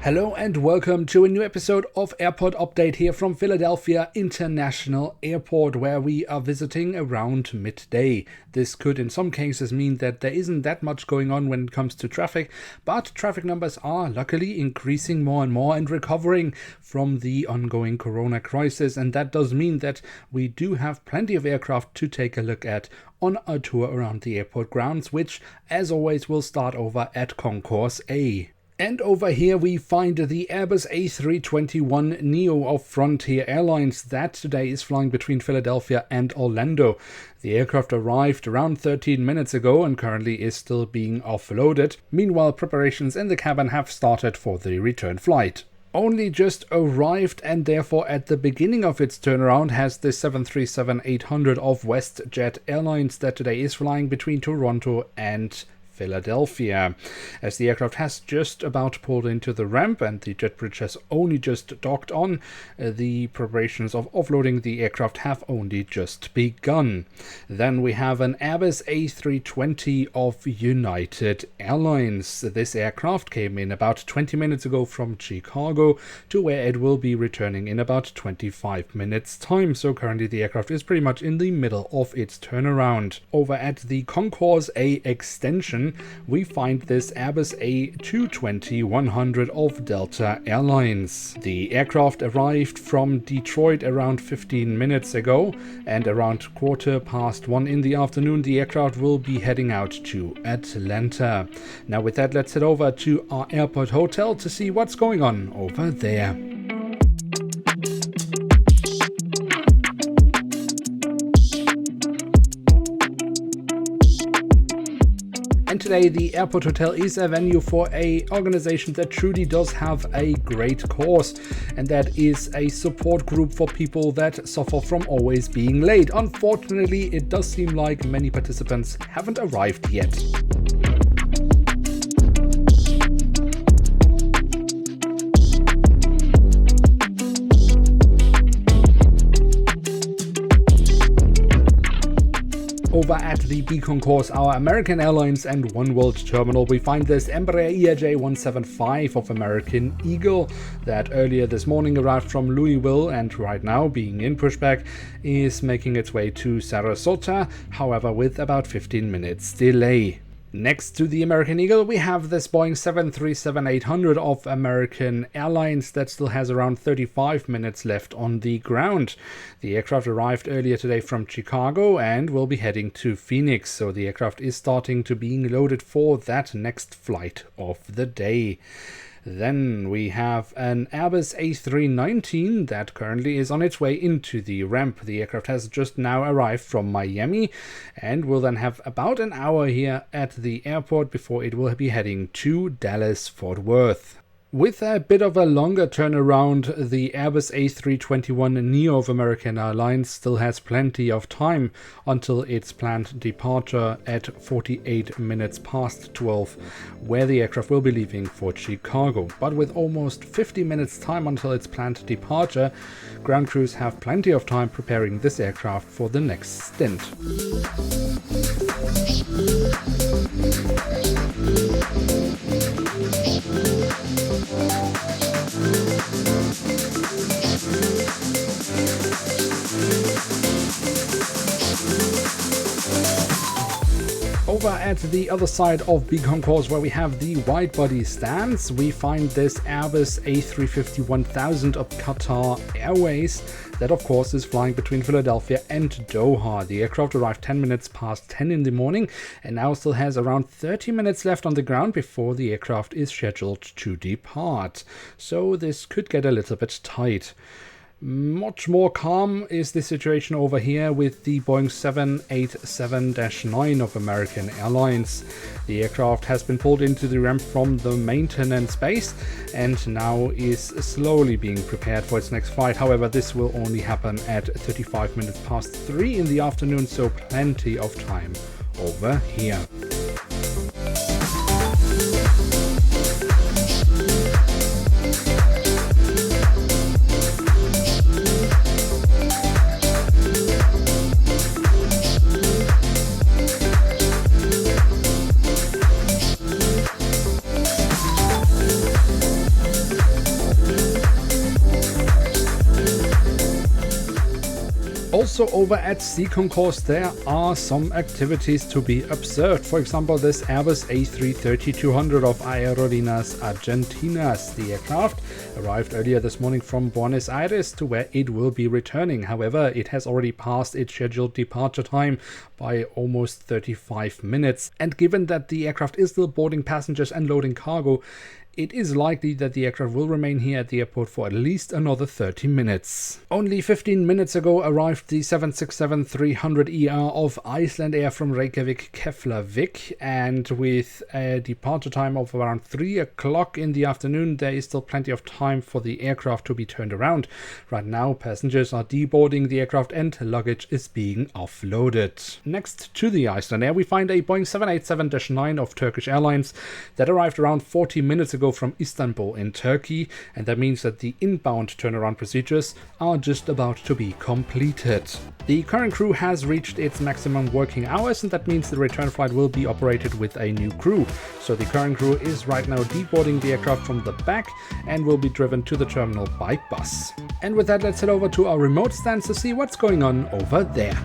Hello and welcome to a new episode of Airport Update here from Philadelphia International Airport, where we are visiting around midday. This could in some cases mean that there isn't that much going on when it comes to traffic, but traffic numbers are luckily increasing more and more and recovering from the ongoing corona crisis, and that does mean that we do have plenty of aircraft to take a look at on our tour around the airport grounds, which as always will start over at Concourse A. And over here we find the Airbus A321neo of Frontier Airlines that today is flying between Philadelphia and Orlando. The aircraft arrived around 13 minutes ago and currently is still being offloaded. Meanwhile, preparations in the cabin have started for the return flight. Only just arrived and therefore at the beginning of its turnaround has the 737-800 of WestJet Airlines that today is flying between Toronto and Philadelphia. As the aircraft has just about pulled into the ramp and the jet bridge has only just docked on, the preparations of offloading the aircraft have only just begun. Then we have an Airbus A320 of United Airlines. This aircraft came in about 20 minutes ago from Chicago to where it will be returning in about 25 minutes time. So currently the aircraft is pretty much in the middle of its turnaround. Over at the Concourse A extension, we find this Airbus A220-100 of Delta Airlines. The aircraft arrived from Detroit around 15 minutes ago, and around 1:15 in the afternoon the aircraft will be heading out to Atlanta. Now with that, let's head over to our airport hotel to see what's going on over there. And today the airport hotel is a venue for an organization that truly does have a great cause, and that is a support group for people that suffer from always being late. Unfortunately, it does seem like many participants haven't arrived yet. Over at the Concourse, our American Airlines and One World terminal, we find this Embraer ERJ-175 of American Eagle that earlier this morning arrived from Louisville and right now, being in pushback, is making its way to Sarasota, however with about 15 minutes delay. Next to the American Eagle, we have this Boeing 737-800 of American Airlines that still has around 35 minutes left on the ground. The aircraft arrived earlier today from Chicago and will be heading to Phoenix, so the aircraft is starting to being loaded for that next flight of the day. Then we have an Airbus A319 that currently is on its way into the ramp. The aircraft has just now arrived from Miami and will then have about an hour here at the airport before it will be heading to Dallas-Fort Worth. With a bit of a longer turnaround, the Airbus A321neo of American Airlines still has plenty of time until its planned departure at 48 minutes past 12, where the aircraft will be leaving for Chicago. But with almost 50 minutes time until its planned departure, ground crews have plenty of time preparing this aircraft for the next stint. Over at the other side of the Concourse, where we have the Widebody Stands, we find this Airbus A350-1000 of Qatar Airways that of course is flying between Philadelphia and Doha. The aircraft arrived 10 minutes past 10 in the morning and now still has around 30 minutes left on the ground before the aircraft is scheduled to depart. So this could get a little bit tight. Much more calm is the situation over here with the Boeing 787-9 of American Airlines. The aircraft has been pulled into the ramp from the maintenance base and now is slowly being prepared for its next flight. However, this will only happen at 35 minutes past 3 in the afternoon, so plenty of time over here. Also over at Sea Concourse there are some activities to be observed. For example, this Airbus A330-200 of Aerolíneas Argentinas. The aircraft arrived earlier this morning from Buenos Aires to where it will be returning. However, it has already passed its scheduled departure time by almost 35 minutes. And given that the aircraft is still boarding passengers and loading cargo, it is likely that the aircraft will remain here at the airport for at least another 30 minutes. Only 15 minutes ago arrived the 767-300ER of Iceland Air from Reykjavik Keflavik, and with a departure time of around 3 o'clock in the afternoon, there is still plenty of time for the aircraft to be turned around. Right now, passengers are deboarding the aircraft and luggage is being offloaded. Next to the Iceland Air, we find a Boeing 787-9 of Turkish Airlines that arrived around 40 minutes ago from Istanbul in Turkey, and that means that the inbound turnaround procedures are just about to be completed. The current crew has reached its maximum working hours, and that means the return flight will be operated with a new crew. So the current crew is right now deboarding the aircraft from the back and will be driven to the terminal by bus. And with that, let's head over to our remote stands to see what's going on over there.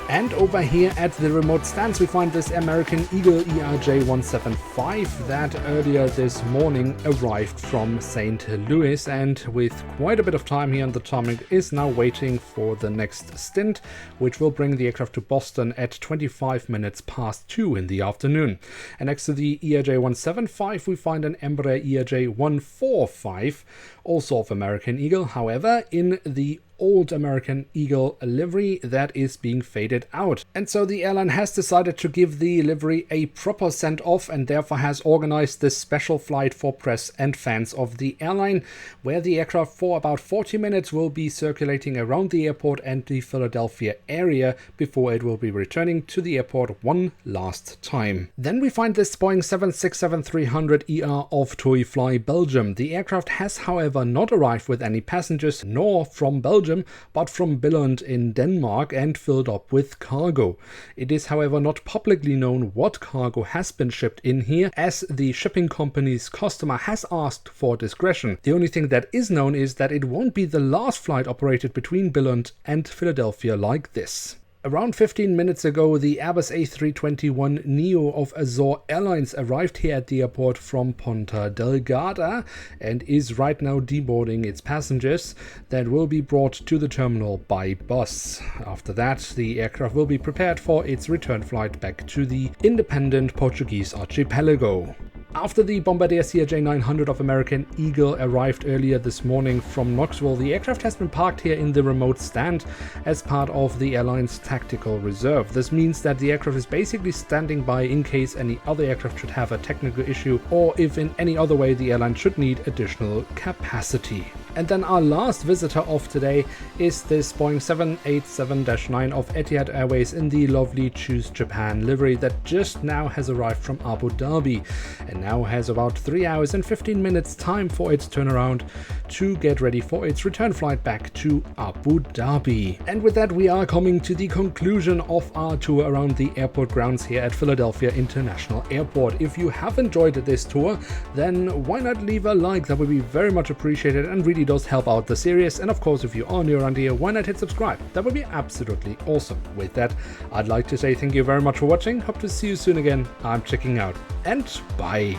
And over here at the remote stands, we find this American Eagle ERJ-175 that earlier this morning arrived from St. Louis, and with quite a bit of time here on the tarmac is now waiting for the next stint, which will bring the aircraft to Boston at 25 minutes past 2 in the afternoon. And next to the ERJ-175, we find an Embraer ERJ-145, also of American Eagle, however, in the old American Eagle livery that is being faded out. And so the airline has decided to give the livery a proper send-off and therefore has organized this special flight for press and fans of the airline, where the aircraft for about 40 minutes will be circulating around the airport and the Philadelphia area before it will be returning to the airport one last time. Then we find this Boeing 767-300ER of TUI Fly Belgium. The aircraft has, however, not arrived with any passengers nor from Belgium, but from Billund in Denmark and filled up with cargo. It is, however, not publicly known what cargo has been shipped in here, as the shipping company's customer has asked for discretion. The only thing that is known is that it won't be the last flight operated between Billund and Philadelphia like this. Around 15 minutes ago, the Airbus A321neo of Azor Airlines arrived here at the airport from Ponta Delgada and is right now deboarding its passengers that will be brought to the terminal by bus. After that, the aircraft will be prepared for its return flight back to the independent Portuguese archipelago. After the Bombardier CRJ-900 of American Eagle arrived earlier this morning from Knoxville, the aircraft has been parked here in the remote stand as part of the airline's tactical reserve. This means that the aircraft is basically standing by in case any other aircraft should have a technical issue or if in any other way the airline should need additional capacity. And then our last visitor of today is this Boeing 787-9 of Etihad Airways in the lovely Choose Japan livery that just now has arrived from Abu Dhabi and now has about 3 hours and 15 minutes time for its turnaround to get ready for its return flight back to Abu Dhabi. And with that, we are coming to the conclusion of our tour around the airport grounds here at Philadelphia International Airport. If you have enjoyed this tour, then why not leave a like? That would be very much appreciated and really does help out the series. And of course, if you are new around here, why not hit subscribe? That would be absolutely awesome. With that, I'd like to say thank you very much for watching. Hope to see you soon again. I'm checking out and bye.